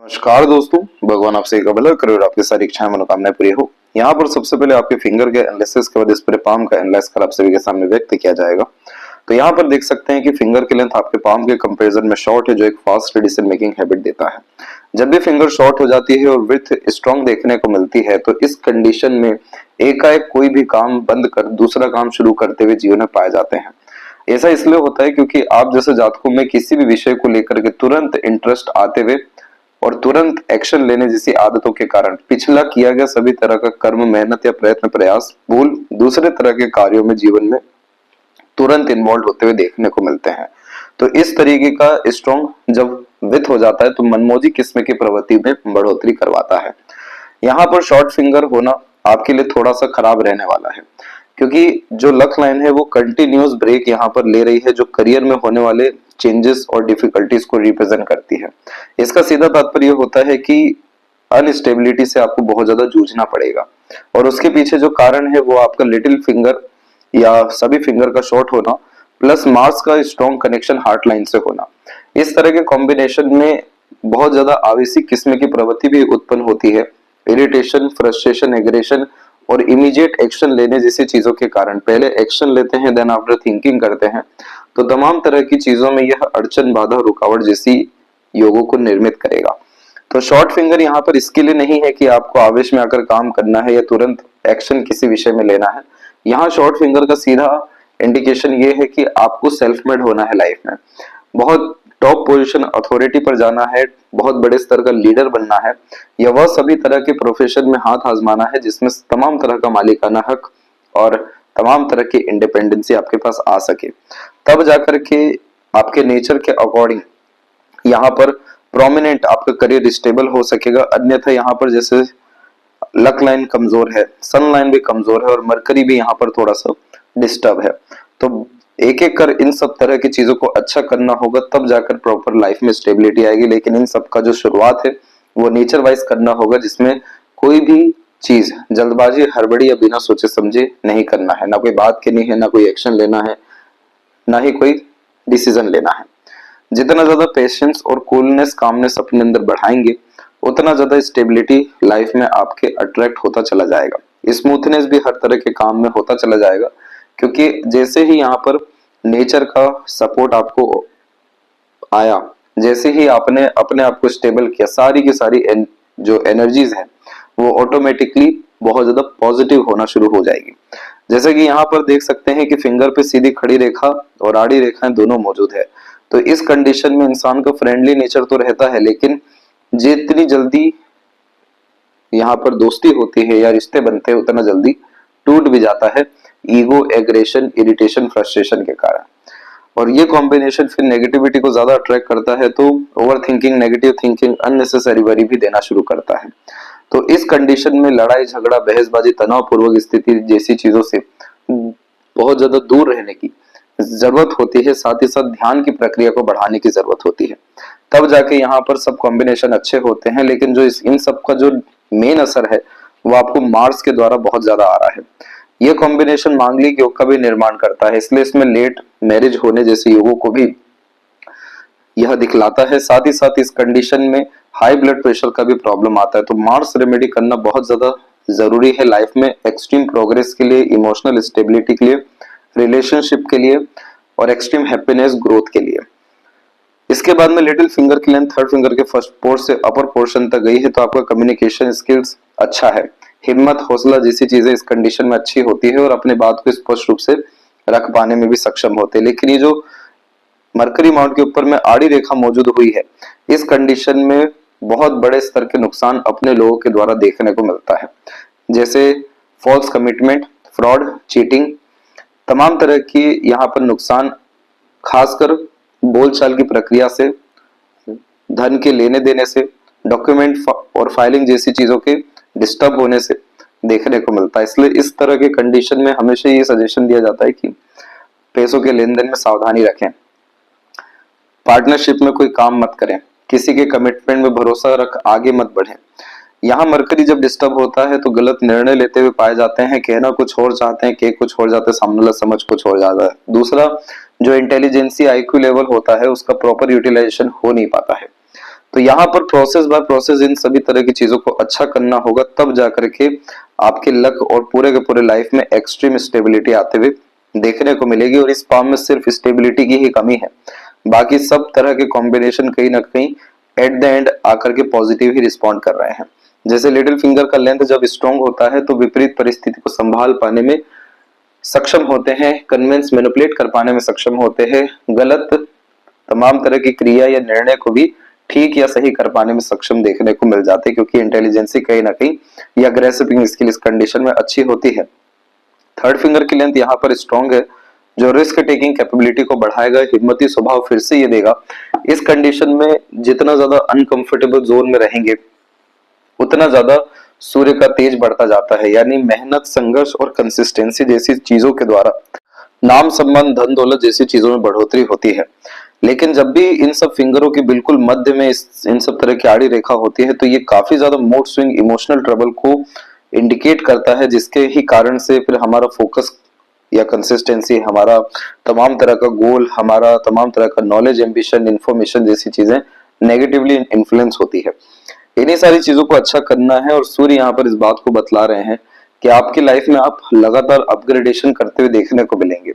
नमस्कार दोस्तों, भगवान आपसे एक भला करे और आपकी सारी इच्छाएं मनोकामनाएं पूरी हो। यहाँ पर सबसे पहले आपके फिंगर के एनालिसिस के बाद इस पूरे पाम का एनालाइज कर आप सभी के सामने व्यक्त किया जाएगा। तो यहाँ पर देख सकते हैं कि फिंगर की लेंथ आपके पाम के कंपैरिजन में शॉर्ट है, जो एक फास्ट डिसीजन मेकिंग हैबिट देता है। जब भी फिंगर शॉर्ट हो जाती है और विड्थ स्ट्रॉन्ग देखने को मिलती है, तो इस कंडीशन में एकाएक कोई भी काम बंद कर दूसरा काम शुरू करते हुए जीवन में पाए जाते हैं। ऐसा इसलिए होता है क्योंकि आप जैसे जातकों में किसी भी विषय को लेकर के तुरंत इंटरेस्ट आते हुए और तुरंत एक्शन लेने जैसी आदतों के कारण पिछला किया गया सभी तरह का कर्म, मेहनत या प्रयत्न, प्रयास भूल दूसरे तरह के कार्यों में जीवन में तुरंत इन्वॉल्व होते हुए देखने को मिलते हैं। तो इस तरीके का स्ट्रॉन्ग जब विथ हो जाता है तो मनमोजी किस्म की प्रवृत्ति में बढ़ोतरी करवाता है। यहाँ पर शॉर्ट फिंगर होना आपके लिए थोड़ा सा खराब रहने वाला है, क्योंकि जो लक लाइन है वो कंटिन्यूस ब्रेक यहाँ पर ले रही है, जो करियर में होने वाले चेंजेस और डिफिकल्टीज को रिप्रेजेंट करती है। इसका सीधा तात्पर्य होता है कि अनस्टेबिलिटी से आपको बहुत ज्यादा जूझना पड़ेगा, और उसके पीछे जो कारण है वो आपका लिटिल फिंगर या सभी फिंगर का शॉर्ट होना प्लस मार्स का स्ट्रॉन्ग कनेक्शन हार्ट लाइन से होना। इस तरह के कॉम्बिनेशन में बहुत ज्यादा आवेशिक किस्म की प्रवृत्ति भी उत्पन्न होती है। इरिटेशन, फ्रस्ट्रेशन, एग्रेशन और इमीडिएट एक्शन लेने जैसी चीजों के कारण पहले एक्शन लेते हैं, देन आफ्टर थिंकिंग करते हैं, तो तमाम तरह की चीजों में यह अड़चन, बाधा, रुकावट जैसी योगों को निर्मित करेगा। तो शॉर्ट फिंगर यहाँ पर इसके लिए नहीं है कि आपको आवेश में आकर काम करना है या तुरंत एक्शन किसी विषय में लेना है। यहाँ शॉर्ट फिंगर का सीधा इंडिकेशन ये है कि आपको सेल्फ मेड होना है लाइफ में, बहुत टॉप पोजीशन, अथॉरिटी पर जाना है, बहुत बड़े स्तर का लीडर बनना है, या वह सभी तरह के प्रोफेशन में हाथ आजमाना है जिसमें तमाम तरह का मालिकाना हक और तमाम तरह की इंडिपेंडेंसी आपके पास आ सके। तब जाकर के आपके नेचर के अकॉर्डिंग यहाँ पर प्रोमिनेंट आपका करियर स्टेबल हो सकेगा। अन्यथा यहाँ पर जैसे लक लाइन कमजोर है, सन लाइन भी कमजोर है और मरकरी भी यहाँ पर थोड़ा सा डिस्टर्ब है, तो एक एक कर इन सब तरह की चीजों को अच्छा करना होगा, तब जाकर प्रॉपर लाइफ में स्टेबिलिटी आएगी। लेकिन इन सब का जो शुरुआत है वो नेचर वाइज करना होगा, जिसमें कोई भी चीज जल्दबाजी, हड़बड़ी या बिना सोचे समझे नहीं करना है। ना कोई बात कहनी है, ना कोई एक्शन लेना है, ना ही कोई डिसीजन लेना है। जितना ज्यादा पेशेंस और कूलनेस, कामनेस अपने अंदर बढ़ाएंगे, उतना ज्यादा स्टेबिलिटी लाइफ में आपके अट्रैक्ट होता चला जाएगा। स्मूथनेस भी हर तरह के काम में होता चला जाएगा, क्योंकि जैसे ही यहाँ पर नेचर का सपोर्ट आपको आया, जैसे ही आपने अपने आप को स्टेबल किया, सारी की सारी जो एनर्जीज है वो ऑटोमेटिकली बहुत ज्यादा पॉजिटिव होना शुरू हो जाएगी। जैसे कि यहाँ पर देख सकते हैं कि फिंगर पे सीधी खड़ी रेखा और आड़ी रेखाएं दोनों मौजूद है। तो इस कंडीशन में इंसान का फ्रेंडली नेचर तो रहता है, लेकिन जितनी जल्दी यहाँ पर दोस्ती होती है या रिश्ते बनते हैं उतना जल्दी टूट भी जाता है, ईगो, एग्रेशन, इरिटेशन, फ्रस्ट्रेशन के कारण। और ये कॉम्बिनेशन फिर नेगेटिविटी को ज्यादा अट्रैक्ट करता है, तो over thinking, negative thinking, unnecessary worry भी देना शुरू करता है। तो इस कंडीशन में लड़ाई झगड़ा, बहसबाजी, तनावपूर्वक स्थिति जैसी चीजों से बहुत ज्यादा दूर रहने की जरूरत होती है। साथ ही साथ ध्यान की प्रक्रिया को बढ़ाने की जरूरत होती है, तब जाके यहाँ पर सब कॉम्बिनेशन अच्छे होते हैं। लेकिन जो इन सब का जो मेन असर है वो आपको मार्स के द्वारा बहुत ज्यादा आ रहा है। यह कॉम्बिनेशन मांगलिक योग का भी निर्माण करता है, इसलिए इसमें लेट मैरिज होने जैसे योगों को भी यह दिखलाता है। साथ ही साथ इस कंडीशन में हाई ब्लड प्रेशर का भी प्रॉब्लम आता है। तो मार्स रेमेडी करना बहुत ज्यादा जरूरी है लाइफ में, एक्सट्रीम प्रोग्रेस के लिए, इमोशनल स्टेबिलिटी के लिए, रिलेशनशिप के लिए और एक्सट्रीम हैप्पीनेस ग्रोथ के लिए। इसके बाद में लिटिल फिंगर की लेंथ थर्ड फिंगर के फर्स्ट पोर्ट से अपर पोर्शन तक गई है, तो आपका कम्युनिकेशन स्किल्स अच्छा है, हिम्मत, हौसला जैसी चीजें इस कंडीशन में अच्छी होती है और अपने बात को स्पष्ट रूप से रख पाने में भी सक्षम होते हैं। लेकिन ये जो मरकरी माउंट के ऊपर में आड़ी रेखा मौजूद हुई है, इस कंडीशन में बहुत बड़े स्तर के नुकसान अपने लोगों के द्वारा देखने को मिलता है, जैसे फॉल्स कमिटमेंट, फ्रॉड, चीटिंग, तमाम तरह की यहाँ पर नुकसान खासकर बोलचाल की प्रक्रिया से, धन के लेने देने से, डॉक्यूमेंट और फाइलिंग जैसी चीजों के डिस्टर्ब होने से देखने को मिलता है। इसलिए इस तरह के कंडीशन में हमेशा ये सजेशन दिया जाता है कि पैसों के लेन देन में सावधानी रखें, पार्टनरशिप में कोई काम मत करें, किसी के कमिटमेंट में भरोसा रख आगे मत बढ़ें। यहाँ मरकरी जब डिस्टर्ब होता है तो गलत निर्णय लेते हुए पाए जाते हैं, कहना कुछ और चाहते हैं, कह कुछ और जाते हैं, सामने वाला समझ कुछ और जाता है। दूसरा, जो इंटेलिजेंसी आईक्यू लेवल होता है उसका प्रॉपर यूटिलाइजेशन हो नहीं पाता है। तो यहाँ पर प्रोसेस बाय प्रोसेस इन सभी तरह की चीजों को अच्छा करना होगा, तब जाकर के आपके लक और पूरे के पूरे लाइफ में एक्सट्रीम स्टेबिलिटी आते हुए देखने को मिलेगी। और इस पाम में सिर्फ स्टेबिलिटी की ही कमी है, बाकी सब तरह के कॉम्बिनेशन कहीं ना कहीं एट द एंड आकर के पॉजिटिव ही रिस्पॉन्ड कर रहे हैं। जैसे लिटिल फिंगर का लेंथ जब स्ट्रॉन्ग होता है तो विपरीत परिस्थिति को संभाल पाने में सक्षम होते हैं, कन्विंस मैनिपुलेट कर पाने में सक्षम होते हैं, गलत तमाम तरह की क्रिया या निर्णय को भी ठीक या सही कर पाने में सक्षम देखने को मिल जाते हैं, क्योंकि इंटेलिजेंसी कहीं ना कहीं या अग्रेसिव स्किल इस कंडीशन में अच्छी होती है। थर्ड फिंगर की लेंथ यहाँ पर स्ट्रॉन्ग है, जो रिस्क टेकिंग कैपेबिलिटी को बढ़ाएगा, हिम्मती स्वभाव फिर से ये देगा। इस कंडीशन में जितना ज्यादा अनकंफर्टेबल जोन में रहेंगे उतना ज्यादा सूर्य का तेज बढ़ता जाता है, यानी मेहनत, संघर्ष और कंसिस्टेंसी जैसी चीजों के द्वारा नाम, सम्मान, धन दौलत जैसी चीजों में बढ़ोतरी होती है। लेकिन जब भी इन सब फिंगरों के बिल्कुल मध्य में इन सब तरह की आड़ी रेखा होती है तो ये काफी ज्यादा मूड स्विंग, इमोशनल ट्रबल को इंडिकेट करता है, जिसके ही कारण से फिर हमारा फोकस या कंसिस्टेंसी, हमारा तमाम तरह का गोल, हमारा तमाम तरह का नॉलेज, एम्बिशन, इंफॉर्मेशन जैसी चीजें नेगेटिवली इन्फ्लुएंस होती है। इन्हीं सारी चीजों को अच्छा करना है और सूर्य यहाँ पर इस बात को बतला रहे हैं कि आपकी लाइफ में आप लगातार अपग्रेडेशन करते हुए देखने को मिलेंगे।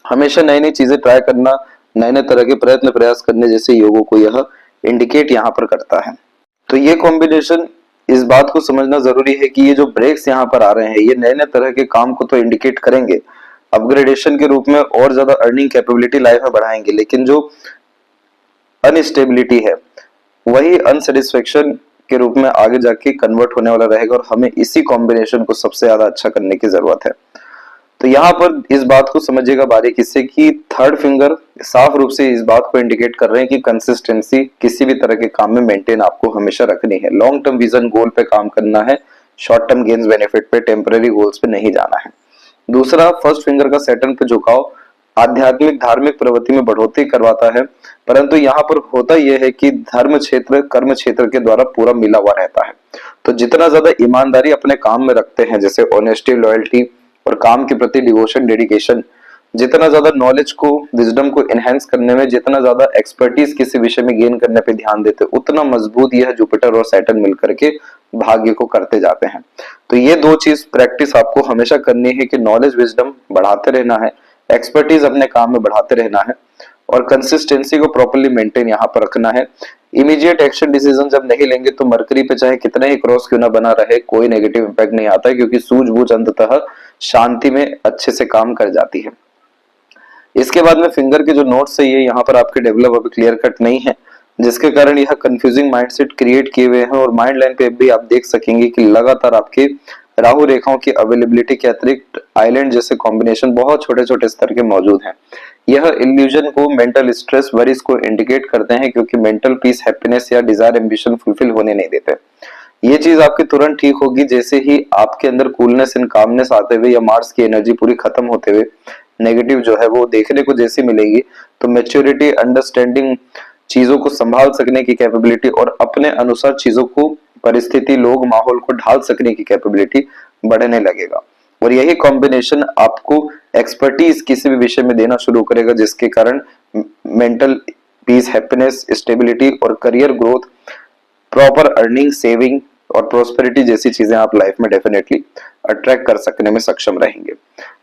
हमेशा नई नई चीजें ट्राई करना, नए नए तरह के प्रयत्न प्रयास करने जैसे योगों को यह इंडिकेट यहाँ पर करता है। तो ये कॉम्बिनेशन, इस बात को समझना जरूरी है कि ये जो ब्रेक्स यहाँ पर आ रहे हैं ये नए नए तरह के काम को तो इंडिकेट करेंगे अपग्रेडेशन के रूप में, और ज्यादा अर्निंग कैपेबिलिटी लाइफ में बढ़ाएंगे, लेकिन जो अनस्टेबिलिटी है वही अनसेटिस्फेक्शन के रूप में आगे जाके कन्वर्ट होने वाला रहेगा, और हमें इसी कॉम्बिनेशन को सबसे ज्यादा अच्छा करने की जरूरत है। तो यहाँ पर इस बात को समझिएगा बारीकी से कि थर्ड फिंगर साफ रूप से इस बात को इंडिकेट कर रहे हैं कि कंसिस्टेंसी किसी भी तरह के काम में मेंटेन आपको हमेशा रखनी है, लॉन्ग टर्म विजन गोल पे काम करना है, शॉर्ट टर्म गेन्स बेनिफिट पे, टेम्पररी गोल्स पे नहीं जाना है। दूसरा, फर्स्ट फिंगर का सैटर्न पे झुकाव आध्यात्मिक धार्मिक प्रवृत्ति में बढ़ोतरी करवाता है, परंतु यहाँ पर होता यह है कि धर्म क्षेत्र कर्म क्षेत्र के द्वारा पूरा मिला हुआ रहता है। तो जितना ज्यादा ईमानदारी अपने काम में रखते हैं, जैसे ऑनेस्टी, लॉयल्टी और काम के प्रति डिवोशन, डेडिकेशन, जितना ज्यादा नॉलेज को, विजडम को एनहेंस करने में, जितना ज्यादा एक्सपर्टीज किसी विषय में गेन करने पे ध्यान देते, उतना मजबूत यह जुपिटर और सैटर्न मिलकर के भाग्य को करते जाते हैं। तो ये दो चीज प्रैक्टिस आपको हमेशा करनी है कि नॉलेज विजडम बढ़ाते रहना है, एक्सपर्टीज अपने काम में बढ़ाते रहना है, और कंसिस्टेंसी को प्रॉपर्ली मेंटेन यहाँ पर रखना है। इमीडिएट एक्शन डिसीजन जब नहीं लेंगे तो मरकरी पे चाहे कितना ही क्रॉस क्यों ना बना रहे, कोई नेगेटिव इंपैक्ट नहीं आता है, क्योंकि सूझबूझ अंततः शांति में अच्छे से काम कर जाती है। इसके बाद में फिंगर के जो नोट्स है ये यहाँ पर आपके डेवलप अभी क्लियर कट नहीं है, जिसके कारण यह कंफ्यूजिंग माइंडसेट क्रिएट किए हुए हैं। और माइंड लाइन पे भी आप देख सकेंगे कि लगातार आपके राहु रेखाओं की अवेलेबिलिटी के अतिरिक्त आइलैंड जैसे कॉम्बिनेशन बहुत छोटे छोटे स्तर के मौजूद हैं। यह इल्यूजन को, मेंटल स्ट्रेस, वरीज को इंडिकेट करते हैं, क्योंकि मेंटल पीस, हैप्पीनेस या डिजायर, एम्बिशन फुलफिल होने नहीं देते। ये चीज आपकी तुरंत ठीक होगी जैसे ही आपके अंदर कूलनेस एंड कामनेस आते हुए या मार्स की एनर्जी पूरी खत्म होते हुए नेगेटिव जो है वो देखने को जैसी मिलेगी, तो मैच्योरिटी, अंडरस्टैंडिंग, चीजों को संभाल सकने की कैपेबिलिटी और अपने अनुसार चीजों को, परिस्थिति, लोग, माहौल को ढाल सकने की कैपेबिलिटी बढ़ने लगेगा। और यही कॉम्बिनेशन आपको एक्सपर्टीज किसी भी विषय में देना शुरू करेगा, जिसके कारण मेंटल पीस, हैप्पीनेस, स्टेबिलिटी और career growth, proper earning, saving और प्रोस्पेरिटी जैसी चीजें आप लाइफ में डेफिनेटली अट्रैक्ट कर सकने में सक्षम रहेंगे।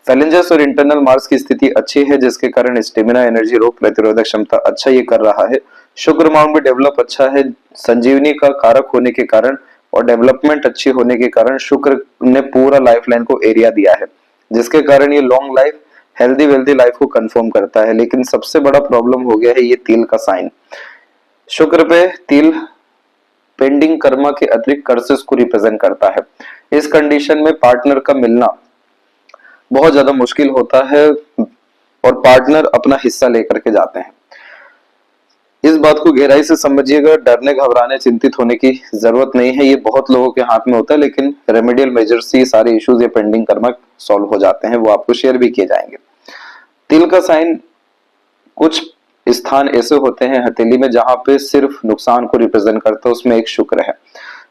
फैलेंजस और इंटरनल मार्स की स्थिति अच्छी है, जिसके कारण स्टेमिना, एनर्जी, रोग प्रतिरोधक क्षमता अच्छा ये कर रहा है। शुक्र माउंट भी डेवलप अच्छा है, संजीवनी का कारक होने के कारण और डेवलपमेंट अच्छी होने के कारण शुक्र ने पूरा लाइफ लाइन को एरिया दिया है, जिसके कारण ये long life, healthy wealthy life को कंफर्म करता है। लेकिन सबसे बड़ा प्रॉब्लम हो गया है ये तिल का साइन। शुक्र पे तिल पेंडिंग कर्मा के अतिरिक्त कर्सेस को रिप्रेजेंट करता है। इस कंडीशन में पार्टनर का मिलना बहुत ज्यादा मुश्किल होता है और पार्टनर अपना हिस्सा लेकर के जाते हैं। इस बात को गहराई से समझिएगा, डरने, घबराने, चिंतित होने की जरूरत नहीं है। ये बहुत लोगों के हाथ में होता है, लेकिन रेमेडियल मेजर्स से सारे इश्यूज या पेंडिंग कर्मा सॉल्व हो जाते हैं, वो आपको शेयर भी किए जाएंगे। तिल का साइन, कुछ स्थान ऐसे होते हैं हथेली में जहां पे सिर्फ नुकसान को रिप्रेजेंट करता है, उसमें एक शुक्र है।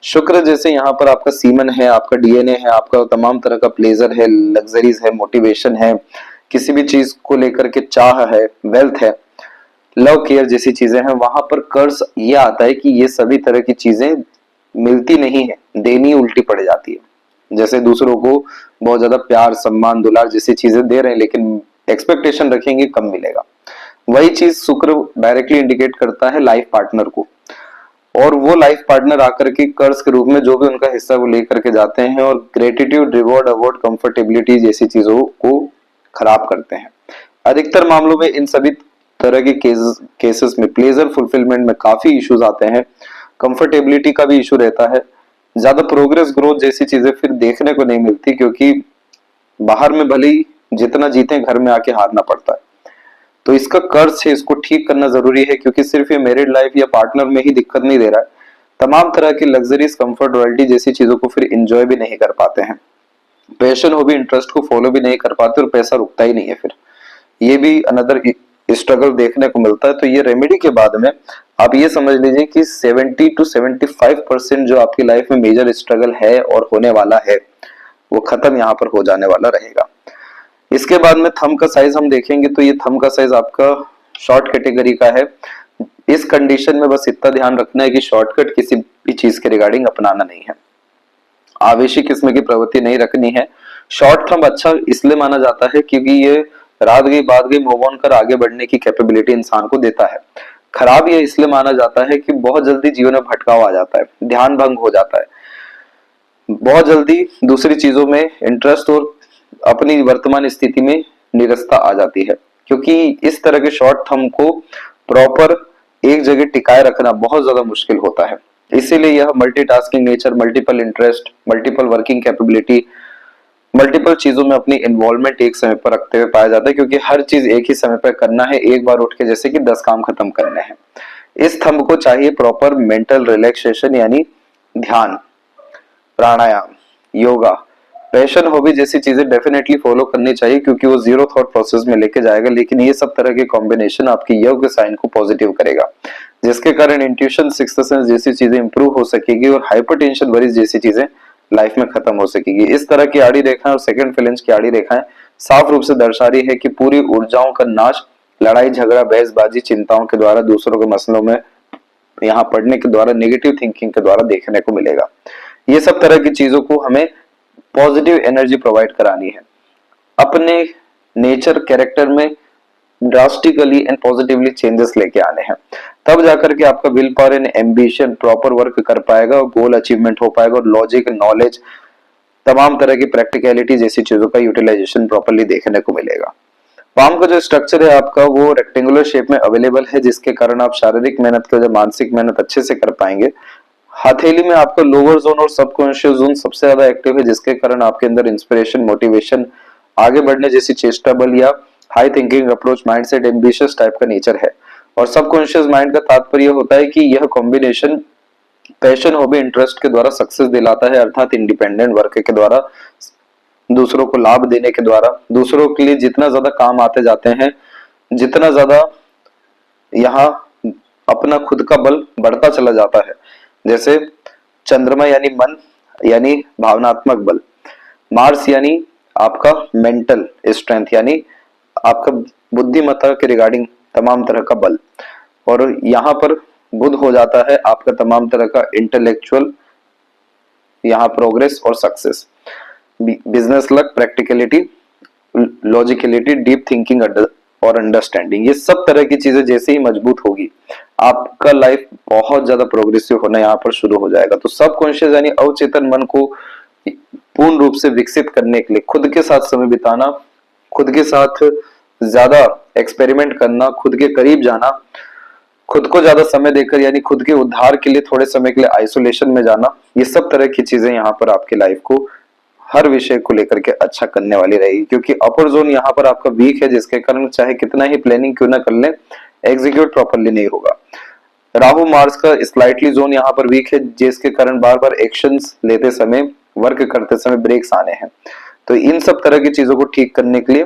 शुक्र जैसे यहाँ पर आपका सीमन है, आपका डीएनए है, आपका तमाम तरह का प्लेजर है, लग्जरीज है, मोटिवेशन है, किसी भी चीज को लेकर के चाह है, वेल्थ है, लव केयर जैसी चीजें हैं, वहां पर कर्ज ये आता है कि ये सभी तरह की चीजें मिलती नहीं है, देनी उल्टी पड़ जाती है। जैसे दूसरों को बहुत ज्यादा प्यार सम्मान दुलार जैसी चीजें दे रहे हैं, लेकिन एक्सपेक्टेशन रखेंगे कम मिलेगा। वही चीज शुक्र डायरेक्टली इंडिकेट करता है लाइफ पार्टनर को, और वो लाइफ पार्टनर आकर के कर्ज के रूप में जो भी उनका हिस्सा वो लेकर के जाते हैं और ग्रेटिट्यूड रिवॉर्ड अवार्ड कंफर्टेबिलिटी जैसी चीजों को खराब करते हैं। अधिकतर मामलों में इन सभी तरह के केसेस में प्लेजर फुलफिलमेंट में काफी इश्यूज आते हैं, कंफर्टेबिलिटी का भी इशू रहता है, ज्यादा प्रोग्रेस ग्रोथ जैसी चीजें फिर देखने को नहीं मिलती, क्योंकि बाहर में भले ही जितना जीते घर में आके हारना पड़ता है। तो इसका कर्ज है, इसको ठीक करना जरूरी है, क्योंकि सिर्फ ये मैरिड लाइफ या पार्टनर में ही दिक्कत नहीं दे रहा है, तमाम तरह की लग्जरीज कंफर्ट रॉयल्टी जैसी चीजों को फिर एंजॉय भी नहीं कर पाते हैं, पैशन हॉबी इंटरेस्ट को फॉलो भी नहीं कर पाते और पैसा रुकता ही नहीं है। फिर ये भी अनदर स्ट्रगल देखने को मिलता है। तो ये रेमेडी के बाद में आप ये समझ लीजिए कि 70 to 75% जो आपकी लाइफ में मेजर स्ट्रगल है और होने वाला है वो खत्म यहाँ पर हो जाने वाला रहेगा। इसके बाद में थंब का साइज हम देखेंगे, तो ये थंब का साइज आपका शॉर्ट कैटेगरी का है। इस कंडीशन में बस इतना ध्यान रखना है कि शॉर्टकट किसी भी चीज के रिगार्डिंग अपनाना नहीं है, आवेशी किस्म की प्रवृत्ति नहीं रखनी है। शॉर्ट थंब अच्छा इसलिए माना जाता है क्योंकि ये रात गई बात गई मूव ऑन कर आगे बढ़ने की कैपेबिलिटी इंसान को देता है। खराब ये इसलिए माना जाता है कि बहुत जल्दी जीवन में भटकाव आ जाता है, ध्यान भंग हो जाता है, बहुत जल्दी दूसरी चीजों में इंटरेस्ट और अपनी वर्तमान स्थिति में निरस्ता आ जाती है, क्योंकि इस तरह के शॉर्ट थंब को प्रॉपर एक जगह टिकाए रखना बहुत ज्यादा मुश्किल होता है। इसीलिए यह multitasking nature, multiple interest, multiple working capability, multiple चीजों में अपनी इन्वॉल्वमेंट एक समय पर रखते हुए पाया जाता है, क्योंकि हर चीज एक ही समय पर करना है, एक बार उठ के जैसे कि 10 काम खत्म करने हैं। इस थंब को चाहिए प्रॉपर मेंटल रिलैक्सेशन, यानी ध्यान, प्राणायाम, योगा, पैशन हॉबी जैसी चीजें डेफिनेटली फॉलो करनी चाहिए, क्योंकि वो जीरो थॉट प्रोसेस में लेके जाएगा। लेकिन ये सब तरह के कॉम्बिनेशन आपकी योग साइन को पॉजिटिव करेगा, जिसके कारण इंट्यूशन, सिक्स्थ सेंस जैसी चीजें इंप्रूव हो सकेगी और हाइपरटेंशन, वरीज जैसी चीजें लाइफ में खत्म हो सकेगी। इस तरह की आड़ी रेखाएं और सेकंड फेलेंज की आड़ी रेखाएं साफ रूप से दर्शा रही है कि पूरी ऊर्जाओं का नाश लड़ाई झगड़ा बहसबाजी चिंताओं के द्वारा, दूसरों के मसलों में यहाँ पढ़ने के द्वारा, नेगेटिव थिंकिंग के द्वारा देखने को मिलेगा। ये सब तरह की चीजों को हमें पॉजिटिव एनर्जी प्रोवाइड करानी है, अपने नेचर कैरेक्टर में ड्रास्टिकली एंड पॉजिटिवली चेंजेस लेके आने हैं, तब जाकर के आपका will power and ambition proper work कर पाएगा और गोल अचीवमेंट हो पाएगा, और लॉजिक, नॉलेज, तमाम तरह की प्रैक्टिकलिटी जैसी चीजों का यूटिलाइजेशन प्रॉपर्ली देखने को मिलेगा। पाम का जो स्ट्रक्चर है आपका वो रेक्टेंगुलर शेप में अवेलेबल है, जिसके कारण आप शारीरिक मेहनत के वजह मानसिक मेहनत अच्छे से कर पाएंगे। हथेली में आपका लोअर जोन और सबकॉन्शियस जोन सबसे ज्यादा एक्टिव है, जिसके कारण आपके अंदर इंस्पिरेशन, मोटिवेशन, आगे बढ़ने जैसी चेष्टा बल या high thinking approach, mindset, ambitious type का नेचर है। और सबकॉन्शियस माइंड का तात्पर्य होता है कि यह कॉम्बिनेशन पैशन हॉबी इंटरेस्ट के द्वारा सक्सेस दिलाता है, अर्थात इंडिपेंडेंट वर्क के द्वारा, दूसरों को लाभ देने के द्वारा, दूसरों के लिए जितना ज्यादा काम आते जाते हैं, जितना ज्यादा यहाँ अपना खुद का बल बढ़ता चला जाता है। जैसे चंद्रमा यानी मन, यानी भावनात्मक बल, मार्स यानी आपका मेंटल स्ट्रेंथ, यानी आपका बुद्धिमत्ता के रिगार्डिंग तमाम तरह का बल, और यहाँ पर बुध हो जाता है आपका तमाम तरह का इंटेलेक्चुअल यहाँ प्रोग्रेस और success, business luck, practicality, logicality, deep thinking और अंडरस्टैंडिंग। ये सब तरह की चीजें जैसे ही मजबूत होगी आपका लाइफ बहुत ज्यादा प्रोग्रेसिव होना यहाँ पर शुरू हो जाएगा। तो सबकॉन्शियस यानी अवचेतन मन को पूर्ण रूप से विकसित करने के लिए खुद के साथ समय बिताना, खुद के साथ ज्यादा एक्सपेरिमेंट करना, खुद के करीब जाना, खुद को ज्यादा समय देकर यानी खुद के उद्धार के लिए थोड़े समय के लिए आइसोलेशन में जाना, ये सब तरह की चीजें यहाँ पर आपके लाइफ को हर विषय को लेकर के अच्छा करने वाली रहेगी। क्योंकि अपर जोन यहाँ पर आपका वीक है, जिसके कारण चाहे कितना ही प्लानिंग क्यों ना कर ले, एग्जीक्यूट प्रॉपर्ली नहीं होगा। राहु मार्स का स्लाइटली जोन यहाँ पर वीक है, जिसके कारण बार बार एक्शंस लेते समय, वर्क करते समय ब्रेक्स आने हैं। तो इन सब तरह की चीजों को ठीक करने के लिए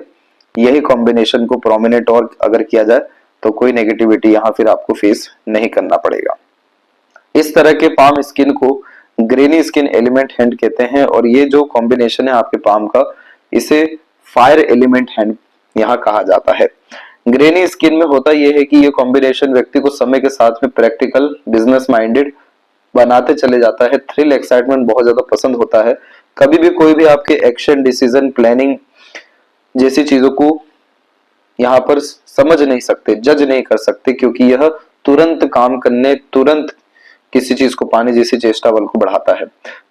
यही कॉम्बिनेशन को प्रोमिनेंट और अगर किया जाए तो कोई नेगेटिविटी यहाँ फिर आपको फेस नहीं करना पड़ेगा। इस तरह के पाम स्किन को ग्रेनी स्किन एलिमेंट हैंड कहते हैं, और ये जो कॉम्बिनेशन है आपके पाम का, इसे फायर एलिमेंट हैंड यहाँ कहा जाता है। ग्रेनी स्किन में होता यह है कि ये कॉम्बिनेशन व्यक्ति को समय के साथ में प्रैक्टिकल, बिजनेस माइंडेड बनाते चले जाता है। थ्रिल, एक्साइटमेंट बहुत ज्यादा पसंद होता है। कभी भी कोई भी आपके एक्शन, डिसीजन, प्लानिंग जैसी चीजों को यहाँ पर समझ नहीं सकते, जज नहीं कर सकते, क्योंकि यह तुरंत काम करने, तुरंत किसी चीज को पाने जैसी चेष्टा बल को बढ़ाता है।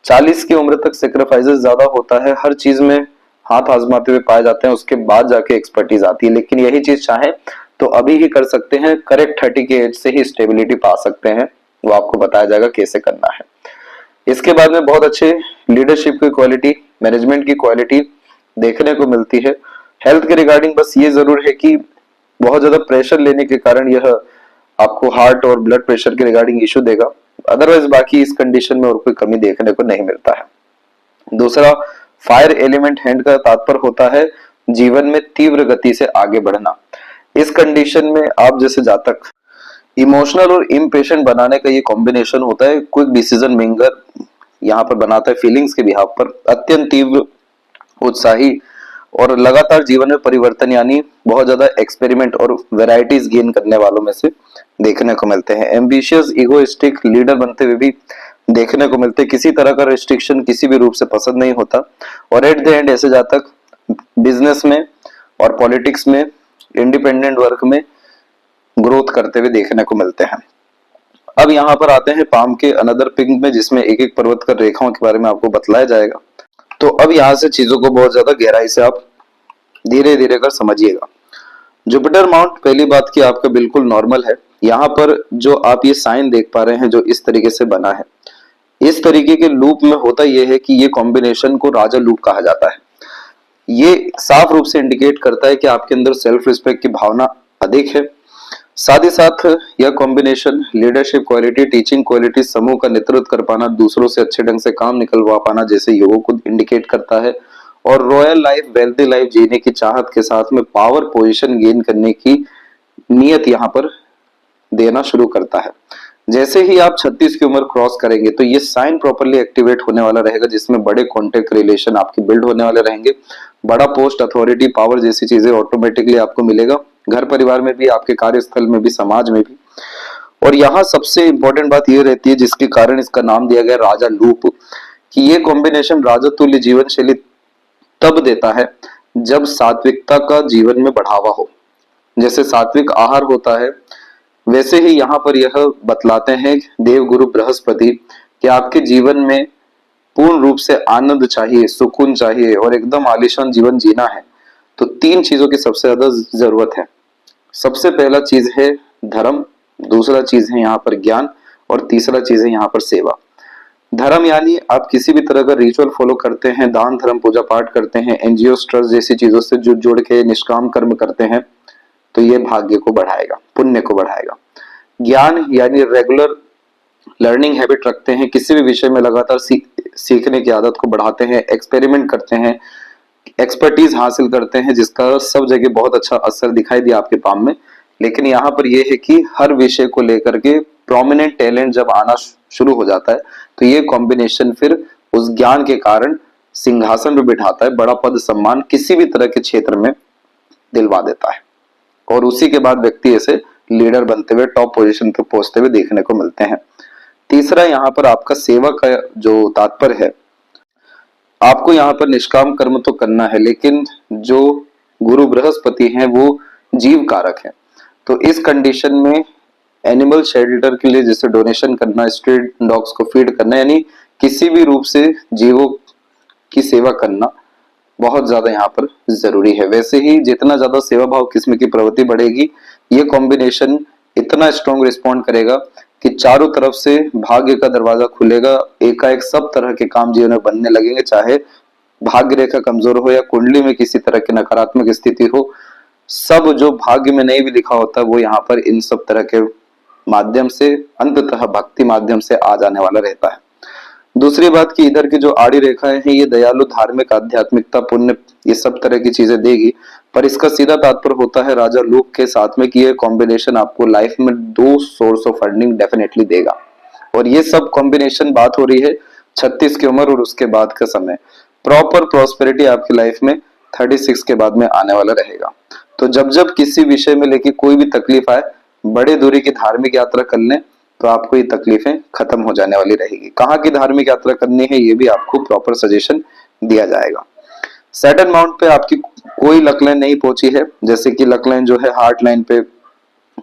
40 की उम्र तक सेक्रीफाइसेस ज्यादा होता है, हर चीज में हाथ आजमाते हुए पाए जाते हैं, उसके बाद जाके एक्सपर्टीज आती है। लेकिन यही चीज चाहे तो अभी ही कर सकते हैं, करेक्ट 30 के एज से ही स्टेबिलिटी पा सकते हैं, वो आपको बताया जाएगा कैसे करना है। इसके बाद में बहुत अच्छे लीडरशिप की क्वालिटी, मैनेजमेंट की क्वालिटी देखने को मिलती है। हेल्थ के रिगार्डिंग बस ये जरूर है कि बहुत ज्यादा प्रेशर लेने के कारण यह आपको हार्ट और ब्लड प्रेशर के रिगार्डिंग इश्यू देगा। अदरवाइज बाकी इस कंडीशन में और कोई कमी देखने को नहीं मिलता है। दूसरा, फायर एलिमेंट हैंड का तात्पर्य होता है जीवन में तीव्र गति से आगे बढ़ना। इस कंडीशन में आप जैसे जातक इमोशनल और इम्पेशेंट बनाने का ये कॉम्बिनेशन होता है। क्विक डिसीजन मेकर यहाँ पर बनाता है, फीलिंग्स के बिहाफ पर अत्यंत तीव्र, उत्साही और लगातार जीवन में परिवर्तन यानी बहुत ज्यादा एक्सपेरिमेंट और वैरायटीज गेन करने वालों में से देखने को मिलते हैं। एम्बिशियस, इगोइस्टिक लीडर बनते हुए भी देखने को मिलते हैं। किसी तरह का रिस्ट्रिक्शन किसी भी रूप से पसंद नहीं होता और एट द एंड ऐसे जातक बिजनेस में और पॉलिटिक्स में, इंडिपेंडेंट वर्क में ग्रोथ करते हुए देखने को मिलते हैं। अब यहाँ पर आते हैं पाम के अनदर पिंक में, जिसमें एक एक पर्वत कर रेखाओं के बारे में आपको बतलाया जाएगा। तो अब यहाँ से चीजों को बहुत ज्यादा गहराई से आप धीरे धीरे कर समझिएगा। जुपिटर माउंट पहली बात की आपका बिल्कुल नॉर्मल है। यहाँ पर जो आप ये साइन देख पा रहे हैं जो इस तरीके से बना है, इस तरीके के लूप में होता यह है कि ये कॉम्बिनेशन को राजा लूप कहा जाता है। ये साफ रूप से इंडिकेट करता है कि आपके अंदर सेल्फ रिस्पेक्ट की भावना अधिक है। साथ ही साथ यह combination leadership quality, teaching quality, समूह का नेतृत्व कर पाना, दूसरों से अच्छे ढंग से काम निकलवा पाना जैसे योगों को इंडिकेट करता है। और रॉयल लाइफ, वेल्थी लाइफ जीने की चाहत के साथ में पावर पोजीशन गेन करने की नियत यहाँ पर देना शुरू करता है। जैसे ही आप 36 की उम्र क्रॉस करेंगे तो ये साइन प्रॉपर्ली एक्टिवेट होने वाला रहेगा, जिसमें बड़े कॉन्टेक्ट रिलेशन आपके बिल्ड होने वाले रहेंगे। बड़ा पोस्ट, अथॉरिटी, पावर जैसी चीजें ऑटोमेटिकली आपको मिलेगा, घर परिवार में भी, आपके कार्यस्थल में भी, समाज में भी। और यहाँ सबसे इंपॉर्टेंट बात यह रहती है जिसके कारण इसका नाम दिया गया राजा लूप, कि ये कॉम्बिनेशन राजा तुल्य जीवन शैली तब देता है जब सात्विकता का जीवन में बढ़ावा हो। जैसे सात्विक आहार होता है, वैसे ही यहाँ पर यह बतलाते हैं देवगुरु बृहस्पति कि आपके जीवन में पूर्ण रूप से आनंद चाहिए, सुकून चाहिए और एकदम आलीशान जीवन जीना है तो 3 चीजों की सबसे ज्यादा जरूरत है। सबसे पहला चीज है धर्म, दूसरा चीज है यहाँ पर ज्ञान और तीसरा चीज है यहाँ पर सेवा। धर्म यानी आप किसी भी तरह का रिचुअल फॉलो करते हैं, दान धर्म, पूजा पाठ करते हैं, एनजीओ, ट्रस्ट जैसी चीजों से जुड़ जुड़ के निष्काम कर्म करते हैं तो ये भाग्य को बढ़ाएगा, पुण्य को बढ़ाएगा। ज्ञान यानी रेगुलर लर्निंग हैबिट रखते हैं, किसी भी विषय में लगातार सीखने की आदत को बढ़ाते हैं, एक्सपेरिमेंट करते हैं, एक्सपर्टीज हासिल करते हैं, जिसका सब जगह बहुत अच्छा असर दिखाई दिया आपके पाम में। लेकिन यहाँ पर यह है कि हर विषय को लेकर के प्रोमिनेंट टैलेंट जब आना शुरू हो जाता है तो ये कॉम्बिनेशन फिर उस ज्ञान के कारण सिंहासन पर बिठाता है, बड़ा पद सम्मान किसी भी तरह के क्षेत्र में दिलवा देता है और उसी के बाद व्यक्ति ऐसे लीडर बनते हुए टॉप पोजीशन तक पहुंचते हुए देखने को मिलते हैं। तीसरा यहाँ पर आपका सेवा का जो तात्पर्य है, आपको यहाँ पर निष्काम कर्म तो करना है, लेकिन जो गुरु बृहस्पति हैं वो जीव कारक है। तो इस कंडीशन में एनिमल शेल्टर के लिए जैसे डोनेशन करना, स्ट्रीट डॉग्स को फीड करना, यानी किसी भी रूप से जीवों की सेवा करना बहुत ज्यादा यहाँ पर जरूरी है। वैसे ही जितना ज्यादा सेवा भाव किस्म की प्रवृत्ति बढ़ेगी, ये कॉम्बिनेशन इतना स्ट्रॉन्ग रिस्पॉन्ड करेगा कि चारों तरफ से भाग्य का दरवाजा खुलेगा, एकाएक सब तरह के काम जीवन में बनने लगेंगे, चाहे भाग्य रेखा कमजोर हो या कुंडली में किसी तरह की नकारात्मक स्थिति हो। सब जो भाग्य में नहीं भी लिखा होता है वो यहाँ पर इन सब तरह के माध्यम से, अंततः भक्ति माध्यम से आ जाने वाला रहता है। दूसरी बात की इधर की जो आड़ी रेखाएं हैं ये दयालु, धार्मिक, आध्यात्मिकता, पुण्य, ये सब तरह की चीजें देगी, पर इसका सीधा तात्पर्य होता है राजा लूप के साथ में कि ये कॉम्बिनेशन आपको लाइफ में 2 सोर्स ऑफ अर्निंग डेफिनेटली देगा। और ये सब कॉम्बिनेशन बात हो रही है 36 की उम्र और उसके बाद का समय। प्रॉपर प्रॉस्पेरिटी आपकी लाइफ में 36 के बाद में आने वाला रहेगा। तो तो जब जब किसी विषय में लेके कोई भी तकलीफ आए, बड़े दूरी की धार्मिक यात्रा कर लें तो आपको ये तकलीफें खत्म हो जाने वाली रहेगी। कहाँ की धार्मिक यात्रा करनी है ये भी आपको प्रॉपर सजेशन दिया जाएगा। सैटर्न माउंट पे आपकी कोई लक लाइन नहीं पहुंची है, जैसे कि लक लाइन जो है हार्ट लाइन पे,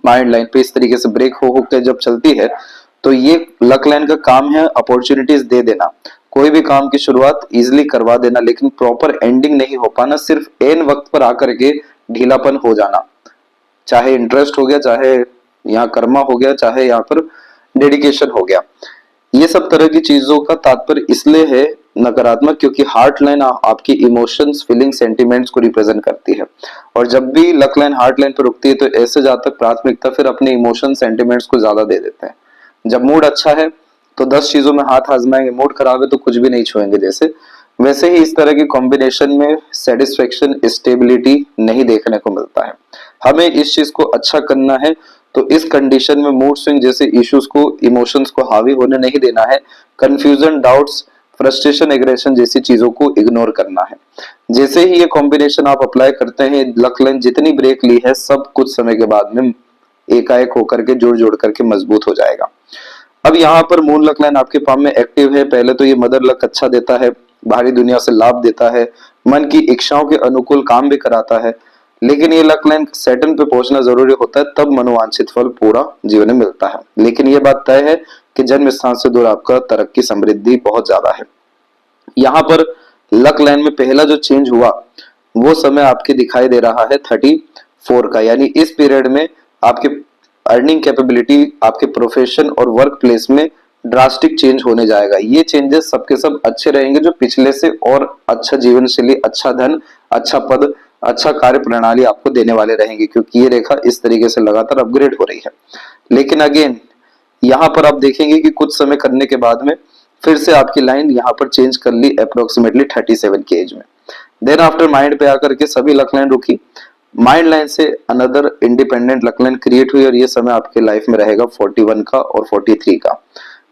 माइंड लाइन पे इस तरीके से ब्रेक हो के जब चलती है, तो ये लक लाइन का काम है अपॉर्चुनिटीज दे देना, कोई भी काम की शुरुआत इजिली करवा देना, लेकिन प्रॉपर एंडिंग नहीं हो पाना, सिर्फ एन वक्त पर आकर के ढीलापन हो जाना, चाहे इंटरेस्ट हो गया, चाहे यहाँ कर्मा हो गया, चाहे यहाँ पर डेडिकेशन हो गया। ये सब तरह की चीजों का तात्पर्य इसलिए है नकारात्मक, क्योंकि हार्ट लाइन आपकी इमोशंस, फीलिंग, सेंटिमेंट्स को रिप्रेजेंट करती है। और जब भी लक लाइन हार्ट लाइन पर रुकती है तो ऐसे जातक प्राथमिकता फिर अपने इमोशन, सेंटिमेंट्स को ज्यादा दे देते हैं। जब मूड अच्छा है तो 10 चीजों में हाथ आजमाएंगे, मूड खराब है तो कुछ भी नहीं छुएंगे। जैसे वैसे ही इस तरह की कॉम्बिनेशन में सेटिस्फेक्शन, स्टेबिलिटी नहीं देखने को मिलता है। हमें इस चीज को अच्छा करना है तो इस कंडीशन में मूड स्विंग जैसे इश्यूज को, इमोशंस को हावी होने नहीं देना है। कंफ्यूजन, डाउट्स, फ्रस्ट्रेशन, एग्रेशन जैसी चीजों को इग्नोर करना है। जैसे ही ये कॉम्बिनेशन आप अप्लाई करते हैं, लक लाइन जितनी ब्रेक ली है सब कुछ समय के बाद में एकाएक होकर के जोड़ जोड़ करके मजबूत हो जाएगा। अब यहाँ पर मून लक लाइन आपके पाम में एक्टिव है। पहले तो ये मदर लक अच्छा देता है, बाहरी दुनिया से लाभ देता है, मन की इच्छाओं के अनुकूल काम भी कराता है, लेकिन ये लक लाइन सैटर्न पे पहुंचना जरूरी होता है, तब मनोवांछित फल पूरा जीवन में मिलता है। लेकिन ये बात तय है कि जन्म स्थान से दूर आपका तरक्की, समृद्धि बहुत ज्यादा है। यहाँ पर लक लाइन में पहला जो चेंज हुआ वो समय आपके दिखाई दे रहा है 34 का, यानी इस पीरियड में आपके अर्निंग कैपेबिलिटी, आपके प्रोफेशन और वर्क प्लेस में ड्रास्टिक चेंज होने जाएगा। ये चेंजेस सबके सब अच्छे रहेंगे, जो पिछले से और अच्छा जीवन शैली, अच्छा धन, अच्छा पद, अच्छा कार्य प्रणाली आपको देने वाले रहेंगे, क्योंकि ये रेखा इस तरीके से लगातार अपग्रेड हो रही है। लेकिन अगेन यहाँ पर आप देखेंगे कि कुछ समय करने के बाद में फिर से आपकी लाइन यहाँ पर चेंज कर ली अप्रोक्सीमेटली 37 की एज में। देन आफ्टर माइंड पे आकर के सभी लक लाइन रुकी, माइंड लाइन से another independent luck line create हुई और ये समय आपके लाइफ में रहेगा 41 का और 43 का,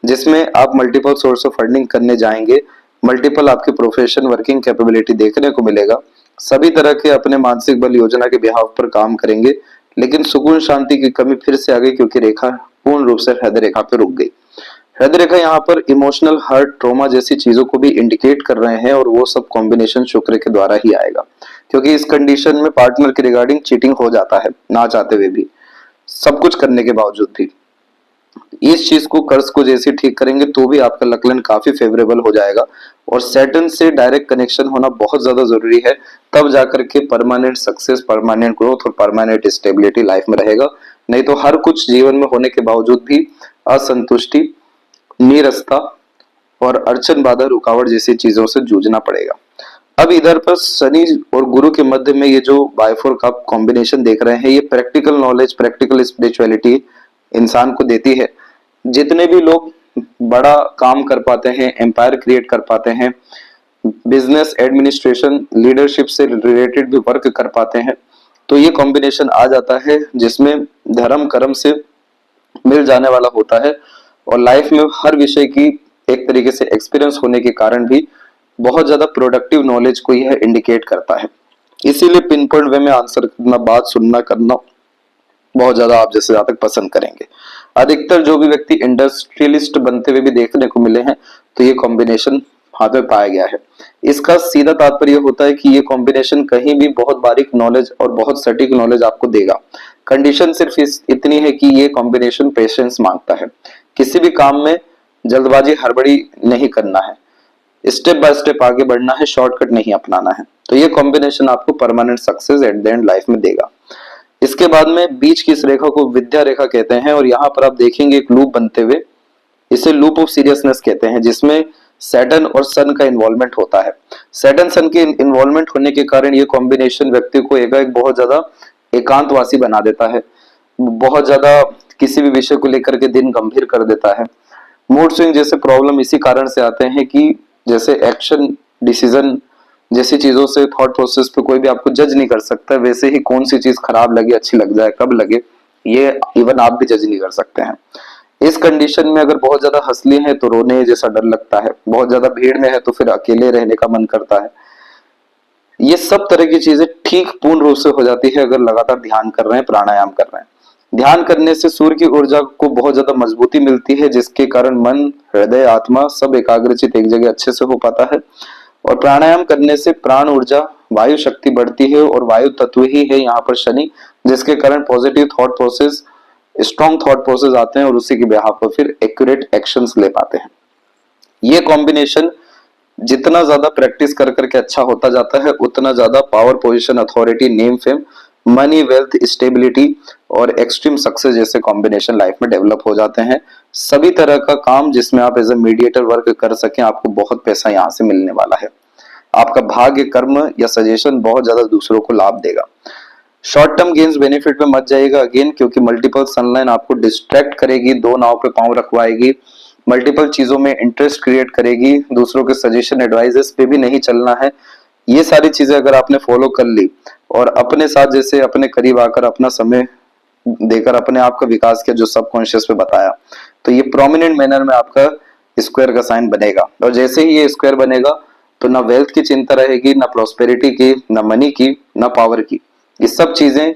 जिसमें आप मल्टीपल सोर्स ऑफ फंडिंग करने जाएंगे, मल्टीपल आपके प्रोफेशन, वर्किंग कैपेबिलिटी देखने को मिलेगा, सभी तरह के अपने मानसिक बल योजना के बिहाव पर काम करेंगे। लेकिन सुकून, शांति की कमी फिर से आ गई, क्योंकि रेखा पूर्ण रूप से हृदय रेखा पे रुक गई। हृदय रेखा यहाँ पर इमोशनल हर्ट, ट्रॉमा जैसी चीजों को भी इंडिकेट कर रहे हैं, और वो सब कॉम्बिनेशन शुक्र के द्वारा ही आएगा, क्योंकि इस कंडीशन में पार्टनर के रिगार्डिंग चीटिंग हो जाता है, ना चाहते हुए भी, सब कुछ करने के बावजूद भी। इस चीज को, कर्ज को जैसे ठीक करेंगे तो भी आपका लक लाइन काफी फेवरेबल हो जाएगा। और सैटर्न से डायरेक्ट कनेक्शन होना बहुत ज्यादा जरूरी है, तब जाकर के परमानेंट सक्सेस, परमानेंट ग्रोथ और परमानेंट स्टेबिलिटी लाइफ में रहेगा। नहीं तो हर कुछ जीवन में होने के बावजूद भी असंतुष्टि, नीरसता और अड़चन, बाधा, रुकावट जैसी चीजों से जूझना पड़ेगा। अब इधर पर शनि और गुरु के मध्य में ये जो बायफोर का कॉम्बिनेशन देख रहे हैं, ये प्रैक्टिकल नॉलेज, प्रैक्टिकल स्पिरिचुअलिटी इंसान को देती है। जितने भी लोग बड़ा काम कर पाते हैं, एम्पायर क्रिएट कर पाते हैं, बिजनेस, एडमिनिस्ट्रेशन, लीडरशिप से रिलेटेड भी वर्क कर पाते हैं, तो ये कॉम्बिनेशन आ जाता है, जिसमें धर्म कर्म से मिल जाने वाला होता है। और लाइफ में हर विषय की एक तरीके से एक्सपीरियंस होने के कारण भी बहुत ज्यादा प्रोडक्टिव नॉलेज को यह इंडिकेट करता है। इसीलिए पिन पॉइंट वे में आंसर करना, बात सुनना, करना बहुत ज्यादा आप जैसे जातक पसंद करेंगे। अधिकतर जो भी व्यक्ति इंडस्ट्रियलिस्ट बनते हुए भी देखने को मिले हैं, तो ये कॉम्बिनेशन हाथ में पाया गया है। इसका सीधा तात्पर्य होता है कि ये कॉम्बिनेशन कहीं भी बहुत बारीक नॉलेज और बहुत सटीक नॉलेज आपको देगा। कंडीशन सिर्फ इतनी है कि ये कॉम्बिनेशन पेशेंस मांगता है। किसी भी काम में जल्दबाजी, हड़बड़ी नहीं करना है, स्टेप बाय स्टेप आगे बढ़ना है, शॉर्टकट नहीं अपनाना है। तो ये कॉम्बिनेशन आपको permanent success at the end life में देगा। इसके बाद में बीच की इस रेखा को विद्या रेखा कहते हैं, और यहाँ पर आप देखेंगे एक लूप बनते हुए, इसे लूप ऑफ सीरियसनेस कहते हैं, जिसमें सैटर्न और सन का इन्वॉल्वमेंट होता है। सैटर्न सन के इन्वॉल्वमेंट होने के कारण ये कॉम्बिनेशन व्यक्ति को एक बहुत ज्यादा एकांतवासी बना देता है, बहुत ज्यादा किसी भी विषय को लेकर के दिन गंभीर कर देता है। मूड स्विंग जैसे प्रॉब्लम इसी कारण से आते हैं कि जैसे एक्शन, डिसीजन जैसी चीजों से, थॉट प्रोसेस पे कोई भी आपको जज नहीं कर सकता, वैसे ही कौन सी चीज खराब लगे, अच्छी लग जाए, कब लगे, ये इवन आप भी जज नहीं कर सकते हैं। इस कंडीशन में अगर बहुत ज्यादा हंसली है तो रोने जैसा डर लगता है, बहुत ज्यादा भीड़ में है तो फिर अकेले रहने का मन करता है। ये सब तरह की चीजें ठीक पूर्ण रूप से हो जाती है अगर लगातार ध्यान कर रहे हैं, प्राणायाम कर रहे हैं। ध्यान करने से सूर्य की ऊर्जा को बहुत ज्यादा मजबूती मिलती है, जिसके कारण मन, हृदय, आत्मा सब एकाग्रचित एक जगह अच्छे से हो पाता है। और प्राणायाम करने से प्राण ऊर्जा, वायु शक्ति बढ़ती है, और वायु तत्व ही है यहाँ पर शनि, जिसके कारण positive thought process, strong thought process आते हैं, और उसी के बिहाफ पर फिर एक्यूरेट एक्शंस ले पाते हैं। ये कॉम्बिनेशन जितना ज्यादा प्रैक्टिस कर करके अच्छा होता जाता है, उतना ज्यादा power, position, authority, name, fame, money, wealth, stability और एक्सट्रीम सक्सेस जैसे कॉम्बिनेशन लाइफ में डेवलप हो जाते हैं। सभी तरह का काम जिसमें आप एज ए मीडिएटर वर्क कर सकें, आपको बहुत पैसा यहाँ से मिलने वाला है। आपका भाग्य, कर्म या सजेशन बहुत ज्यादा दूसरों को लाभ देगा। शॉर्ट टर्म गेन्स बेनिफिट में मत जाइएगा अगेन, क्योंकि मल्टीपल सनलाइन आपको डिस्ट्रैक्ट करेगी, दो नाव पे पांव रखवाएगी, मल्टीपल चीजों में इंटरेस्ट क्रिएट करेगी, दूसरों के सजेशन एडवाइजेस पे भी नहीं चलना है। ये सारी चीजें अगर आपने फॉलो कर ली और अपने साथ जैसे अपने करीब आकर अपना समय देकर अपने आप का विकास किया, जो सबकॉन्शियस पे बताया, तो ये प्रोमिनेंट मैनर में आपका स्क्वायर का साइन बनेगा। और जैसे ही ये स्क्वायर बनेगा तो ना वेल्थ की चिंता रहेगी, ना प्रोस्पेरिटी की, ना मनी की, ना पावर की। ये सब चीजें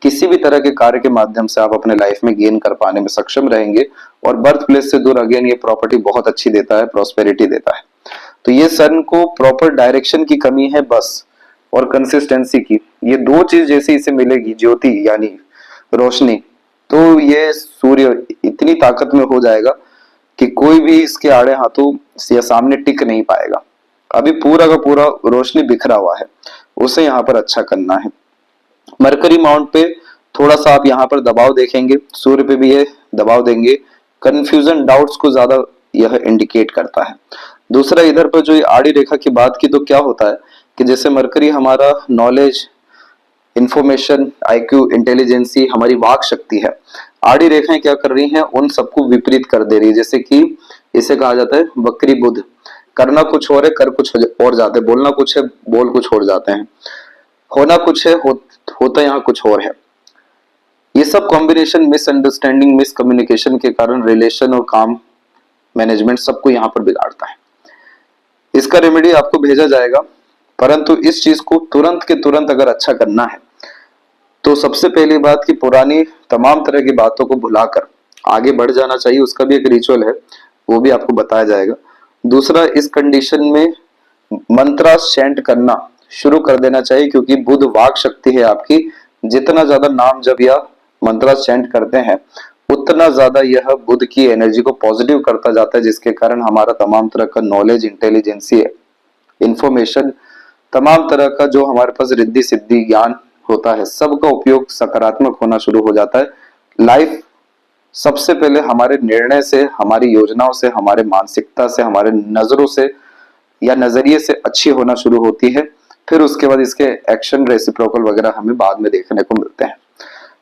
किसी भी तरह के कार्य के माध्यम से आप अपने लाइफ में गेन कर पाने में सक्षम रहेंगे। और बर्थ प्लेस से दूर अगेन ये प्रॉपर्टी बहुत अच्छी देता है, प्रोस्पेरिटी देता है। तो ये सन को प्रॉपर डायरेक्शन की कमी है बस, और कंसिस्टेंसी की। ये दो चीज जैसे इसे मिलेगी, ज्योति यानी रोशनी, तो ये सूर्य इतनी ताकत में हो जाएगा कि कोई भी इसके आड़े हाथों या सामने टिक नहीं पाएगा। अभी पूरा का पूरा रोशनी बिखरा हुआ है, उसे यहाँ पर अच्छा करना है। मरकरी माउंट पे थोड़ा सा आप यहाँ पर दबाव देखेंगे, सूर्य पे भी ये दबाव देंगे, कंफ्यूजन, डाउट्स को ज्यादा यह इंडिकेट करता है। दूसरा, इधर पर जो ये आड़ी रेखा की बात की, तो क्या होता है कि जैसे मरकरी हमारा नॉलेज, इंफॉर्मेशन, आईक्यू, इंटेलिजेंसी, हमारी वाक शक्ति है, आड़ी रेखाएं क्या कर रही हैं, उन सबको विपरीत कर दे रही है। जैसे कि इसे कहा जाता है वक्री बुध, करना कुछ और है, कर कुछ और जाते हैं, बोलना कुछ है, बोल कुछ और जाते हैं, होना कुछ है, होता यहाँ कुछ और है। ये सब कॉम्बिनेशन मिसअंडरस्टैंडिंग, मिसकम्युनिकेशन के कारण रिलेशन और काम मैनेजमेंट सबको यहाँ पर बिगाड़ता है। इसका रेमेडी आपको भेजा जाएगा, परंतु इस चीज को तुरंत के तुरंत अगर अच्छा करना है तो सबसे पहली बात कि पुरानी तमाम तरह की बातों को भुलाकर आगे बढ़ जाना चाहिए। उसका भी एक रिचुअल है, वो भी आपको बताया जाएगा। दूसरा, इस कंडीशन में मंत्रा चैंट करना शुरू कर देना चाहिए, क्योंकि बुध वाक शक्ति है आपकी। जितना ज्यादा नाम जब या मंत्रा चैंट करते हैं, उतना ज्यादा यह बुध की एनर्जी को पॉजिटिव करता जाता है, जिसके कारण हमारा तमाम तरह का नॉलेज, इंटेलिजेंसी, इंफॉर्मेशन, तमाम तरह का जो हमारे पास रिद्धि सिद्धि ज्ञान होता है, सबका उपयोग सकारात्मक होना शुरू हो जाता है। लाइफ सबसे पहले हमारे निर्णय से, हमारी योजनाओं से, हमारे मानसिकता से, हमारे नजरों से या नजरिए से अच्छी होना शुरू होती है। फिर उसके बाद इसके एक्शन, रेसिप्रोकल वगैरह हमें बाद में देखने को मिलते हैं।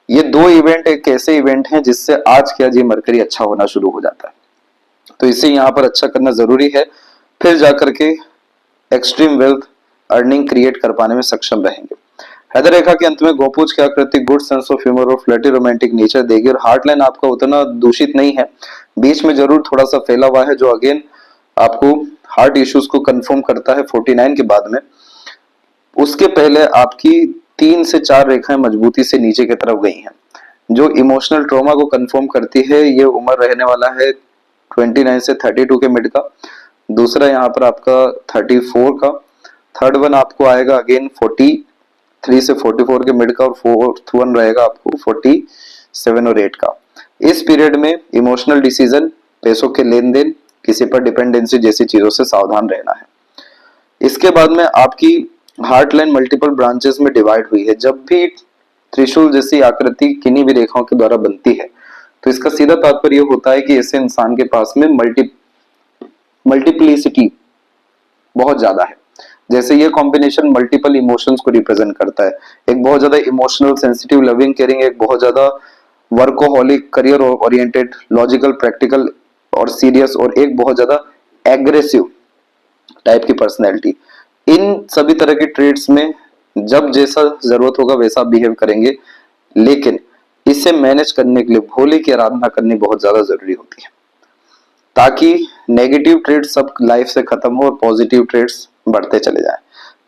ये दो इवेंट एक ऐसे इवेंट हैं जिससे आज क्या जी मरकरी अच्छा होना शुरू हो जाता है, तो इसे यहाँ पर अच्छा करना जरूरी है। फिर जाकर के एक्सट्रीम वेल्थ अर्निंग क्रिएट कर पाने में सक्षम रहेंगे। हृदय रेखा के अंत में गोपूज की आकृति गुड सेंस ऑफ ह्यूमर और फ्लर्टी रोमांटिक नेचर देगी, और हार्ट लाइन आपका उतना दूषित नहीं है, बीच में जरूर थोड़ा सा फैला हुआ है, जो अगेन आपको हार्ट इश्यूज को कंफर्म करता है 49 के बाद में। उसके पहले आपकी 3 से 4 रेखाएं मजबूती से नीचे की तरफ गई हैं, जो इमोशनल ट्रॉमा को कंफर्म करती है। ये उम्र रहने वाला है 29 से 32 के मिड का। दूसरा यहाँ पर आपका 34 का। थर्ड वन आपको आएगा अगेन 43 से 44 के मिड का, और फोर्थ वन रहेगा आपको 47 और 8 का। इस पीरियड में इमोशनल डिसीजन, पैसों के लेन देन, किसी पर डिपेंडेंसी जैसी चीजों से सावधान रहना है। इसके बाद में आपकी हार्ट लाइन मल्टीपल ब्रांचेस में डिवाइड हुई है। जब भी त्रिशूल जैसी आकृति किन्हीं भी रेखाओं के द्वारा बनती है, तो इसका सीधा तात्पर्य होता है कि ऐसे इंसान के पास में मल्टीप्लिसिटी बहुत ज्यादा है। जैसे ये कॉम्बिनेशन मल्टीपल इमोशंस को रिप्रेजेंट करता है। एक बहुत ज्यादा इमोशनल, सेंसिटिव, लविंग, केयरिंग, एक बहुत ज्यादा workaholic, career oriented, logical, practical और सीरियस, और एक बहुत ज्यादा एग्रेसिव टाइप की पर्सनैलिटी। इन सभी तरह के ट्रेड्स में जब जैसा जरूरत होगा वैसा बिहेव करेंगे, लेकिन इसे मैनेज करने के लिए भोले की आराधना करनी बहुत ज्यादा जरूरी होती है, ताकि नेगेटिव ट्रेड्स सब लाइफ से खत्म हो और पॉजिटिव ट्रेड्स बढ़ते चले जाएं।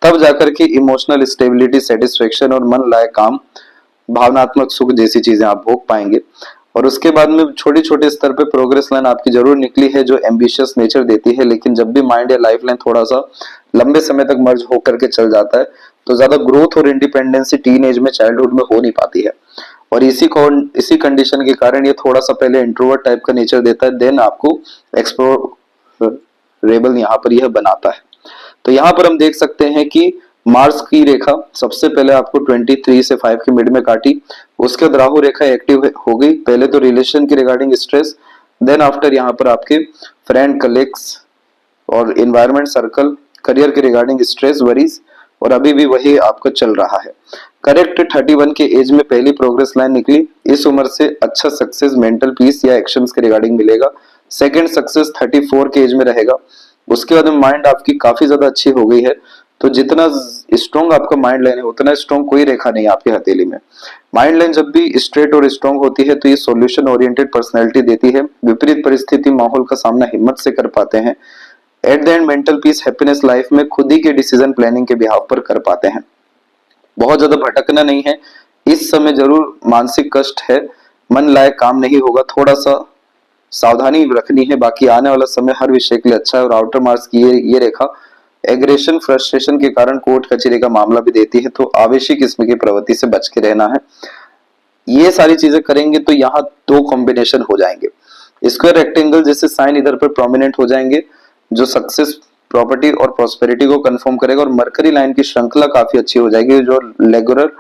तब जाकर के इमोशनल स्टेबिलिटी, सेटिस्फेक्शन और मन लायक काम, भावनात्मक सुख जैसी चीजें आप भोग पाएंगे। और उसके बाद में छोटे छोटे स्तर पे प्रोग्रेस लाइन आपकी जरूर निकली है जो एम्बिशियस नेचर देती है, लेकिन जब भी माइंड या लाइफ लाइन थोड़ा सा लंबे समय तक मर्ज होकर के चल जाता है तो ज्यादा ग्रोथ और इंडिपेंडेंसी टीन एज में, चाइल्डहुड में हो नहीं पाती है। और इसी कंडीशन के कारण ये थोड़ा सा पहले इंट्रोवर्ट टाइप का नेचर देता है, देन आपको एक्सप्लोरेबल यहाँ पर यह बनाता है। तो यहाँ पर हम देख सकते हैं कि मार्स की रेखा सबसे पहले आपको 23 से 5 के मिड में काटी, उसके बाद राहु रेखा एक्टिव हो गई, पहले तो रिलेशन की रिगार्डिंग स्ट्रेस, देन आफ्टर यहाँ पर आपके फ्रेंड, कलीग्स और इन्वायरमेंट सर्कल, करियर के रिगार्डिंग स्ट्रेस, वरीज, और अभी भी वही आपका चल रहा है। करेक्ट 31 के एज में पहली प्रोग्रेस लाइन निकली, इस उम्र से अच्छा सक्सेस, मेंटल पीस या एक्शंस के रिगार्डिंग मिलेगा। सेकंड सक्सेस 34 के एज में रहेगा। उसके बाद में माइंड आपकी काफी ज्यादा अच्छी हो गई है, तो जितना स्ट्रॉन्ग आपका माइंड लाइन है उतना स्ट्रॉन्ग कोई रेखा नहीं आपकी हथेली में। माइंड लाइन जब भी स्ट्रेट और स्ट्रॉन्ग होती है तो ये सॉल्यूशन ओरिएंटेड पर्सनैलिटी देती है, विपरीत परिस्थिति माहौल का सामना हिम्मत से कर पाते हैं। At the end mental peace, happiness life में खुद ही के डिसीजन प्लानिंग के बिहाव पर कर पाते हैं। बहुत ज्यादा भटकना नहीं है इस समय, जरूर मानसिक कष्ट है, मन लायक काम नहीं होगा, थोड़ा सा सावधानी रखनी है, बाकी आने वाला समय हर विषय के लिए अच्छा है। और आउटर मार्क्स की ये रेखा एग्रेशन, फ्रस्ट्रेशन के कारण कोर्ट कचहरी का मामला भी देती है, तो आवेशी किस्म की प्रवृत्ति से बच के रहना है। ये सारी चीजें करेंगे तो यहाँ दो कॉम्बिनेशन हो जाएंगे, स्क्वायर रेक्टेंगल जैसे साइन इधर पर प्रोमिनेंट हो जाएंगे जो सक्सेस, प्रॉपर्टी और प्रॉस्पेरिटी को कंफर्म करेगा, और मरकरी लाइन की श्रृंखला काफी अच्छी हो जाएगी जो रेगुलर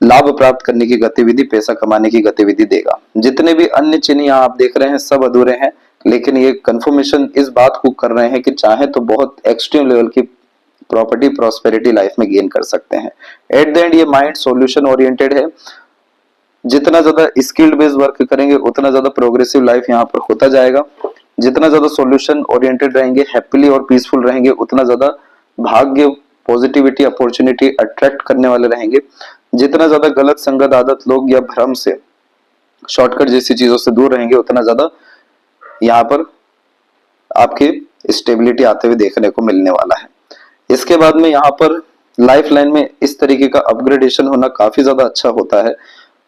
लाभ प्राप्त करने की गतिविधि, पैसा कमाने की गतिविधि देगा। जितने भी अन्य चिन्ह यहाँ आप देख रहे हैं सब अधूरे हैं, लेकिन ये कंफर्मेशन इस बात को कर रहे हैं कि चाहे तो बहुत एक्सट्रीम लेवल की प्रॉपर्टी, प्रॉस्पेरिटी लाइफ में गेन कर सकते हैं। एट द एंड ये माइंड सॉल्यूशन ओरिएंटेड है, जितना ज्यादा स्किल्ड बेस्ड वर्क करेंगे उतना ज्यादा प्रोग्रेसिव लाइफ यहाँ पर होता जाएगा। जितना ज्यादा सॉल्यूशन ओरिएंटेड रहेंगे, हैप्पीली और पीसफुल रहेंगे, उतना ज्यादा भाग्य, पॉजिटिविटी, अपॉर्चुनिटी अट्रैक्ट करने वाले रहेंगे। जितना ज्यादा गलत संगत, आदत, लोग या भ्रम से, शॉर्टकट जैसी चीजों से दूर रहेंगे उतना ज्यादा यहाँ पर आपके स्टेबिलिटी आते हुए देखने को मिलने वाला है। इसके बाद में यहाँ पर लाइफ लाइन में इस तरीके का अपग्रेडेशन होना काफी ज्यादा अच्छा होता है।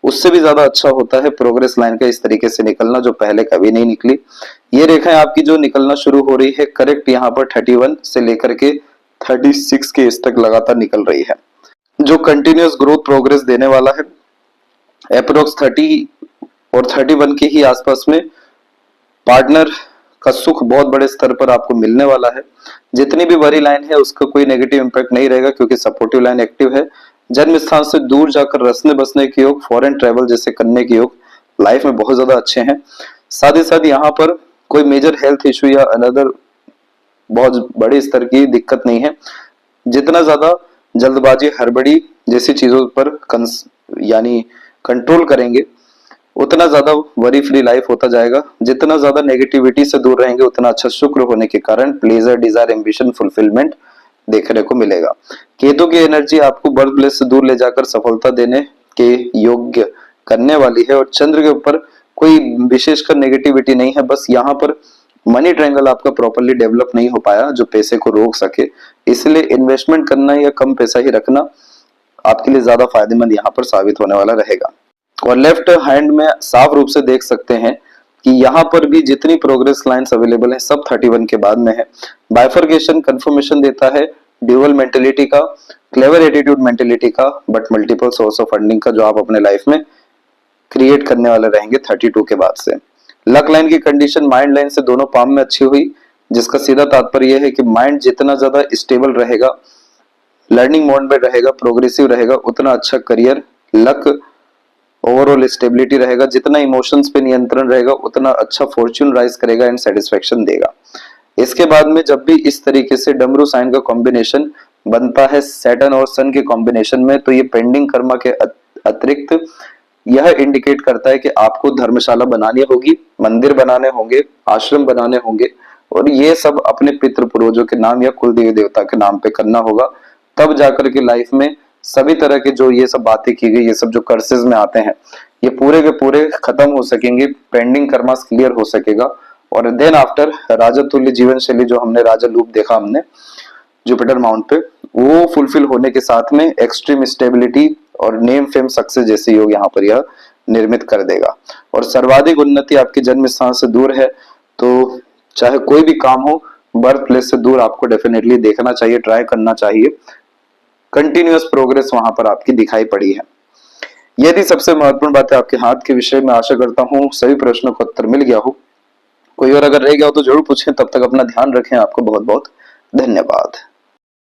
उससे भी ज्यादा अच्छा होता है प्रोग्रेस लाइन का इस तरीके से निकलना जो पहले कभी नहीं निकली। ये रेखाएं आपकी जो निकलना शुरू हो रही है करेक्ट यहाँ पर 31 से लेकर के 36 के एज तक लगातार निकल रही है, जो कंटिन्यूअस ग्रोथ प्रोग्रेस देने वाला है। अप्रोक्स 30 और 31 के ही आसपास में पार्टनर का सुख बहुत बड़े स्तर पर आपको मिलने वाला है। जितनी भी बड़ी लाइन है उसका कोई नेगेटिव इंपैक्ट नहीं रहेगा क्योंकि सपोर्टिव लाइन एक्टिव है। जन्म स्थान से दूर जाकर रसने बसने के योग, फॉरेन ट्रेवल जैसे करने के योग लाइफ में बहुत ज्यादा अच्छे हैं। साथ ही साथ यहाँ पर कोई मेजर हेल्थ इशू या अनदर बहुत बड़े स्तर की दिक्कत नहीं है। जितना ज्यादा जल्दबाजी, हड़बड़ी जैसी चीजों पर यानी कंट्रोल करेंगे उतना ज्यादा वरी फ्री लाइफ होता जाएगा। जितना ज्यादा नेगेटिविटी से दूर रहेंगे उतना अच्छा शुक्र होने के कारण प्लेजर, डिजायर, एम्बिशन, फुलफिलमेंट देखने को मिलेगा। केतु की एनर्जी आपको बर्थ प्लेस से दूर ले जाकर सफलता देने के योग्य करने वाली है, और चंद्र के ऊपर कोई विशेषकर नेगेटिविटी नहीं है, बस यहाँ पर मनी ट्रायंगल आपका प्रॉपर्ली डेवलप नहीं हो पाया जो पैसे को रोक सके, इसलिए इन्वेस्टमेंट करना या कम पैसा ही रखना आपके लिए ज्यादा फायदेमंद यहाँ पर साबित होने वाला रहेगा। और लेफ्ट हैंड में साफ रूप से देख सकते हैं कि यहाँ पर भी जितनी प्रोग्रेस लाइंस अवेलेबल है सब 31 के बाद में है। बाइफर्केशन कंफर्मेशन देता है ड्यूअल मेंटेलिटी का, क्लेवर एटीट्यूड मेंटेलिटी का, but multiple source of funding का जो आप अपने लाइफ में क्रिएट करने वाले रहेंगे 32 के बाद से। लक लाइन की कंडीशन माइंड लाइन से दोनों पाम में अच्छी हुई, जिसका सीधा तात्पर्य यह है कि माइंड जितना ज्यादा स्टेबल रहेगा, लर्निंग मोड में रहेगा, प्रोग्रेसिव रहेगा, उतना अच्छा करियर, लक, ओवरऑल स्टेबिलिटी रहेगा। जितना इमोशंस पे नियंत्रण रहेगा उतना अच्छा फॉर्च्यून राइज करेगा एंड सेटिस्फेक्शन देगा। इसके बाद में जब भी इस तरीके से डमरू साइन का कॉम्बिनेशन बनता है सैटर्न और सन के कॉम्बिनेशन में, तो ये पेंडिंग कर्मा के अतिरिक्त यह इंडिकेट करता है कि आपको धर्मशाला बनानी होगी, मंदिर बनाने होंगे, आश्रम बनाने होंगे, और ये सब अपने पितृ पूर्वजों के नाम या कुल देवी देवता के नाम पे करना होगा। तब जाकर के लाइफ में सभी तरह के जो ये सब बातें की गई, ये सब जो कर्सेस में आते हैं, ये पूरे के पूरे खत्म हो सकेंगे, पेंडिंग कर्मास क्लियर हो सकेगा। और देन आफ्टर राजा तुल्य जीवन शैली जो हमने राजा लूप देखा हमने जुपिटर माउंट पे, वो फुलफिल होने के साथ में एक्सट्रीम स्टेबिलिटी और नेम फेम सक्सेस जैसे योग यहाँ पर यह निर्मित कर देगा। और सर्वाधिक उन्नति आपके जन्म स्थान से दूर है, तो चाहे कोई भी काम हो, बर्थ प्लेस से दूर आपको डेफिनेटली देखना चाहिए, ट्राई करना चाहिए। कंटिन्यूअस प्रोग्रेस वहां पर आपकी दिखाई पड़ी है। यदि सबसे महत्वपूर्ण बात है आपके हाथ के विषय में, आशा करता हूँ सभी प्रश्नों का उत्तर मिल गया हो। कोई और अगर रह गया हो तो जरूर पूछें। तब तक अपना ध्यान रखें। आपको बहुत बहुत धन्यवाद।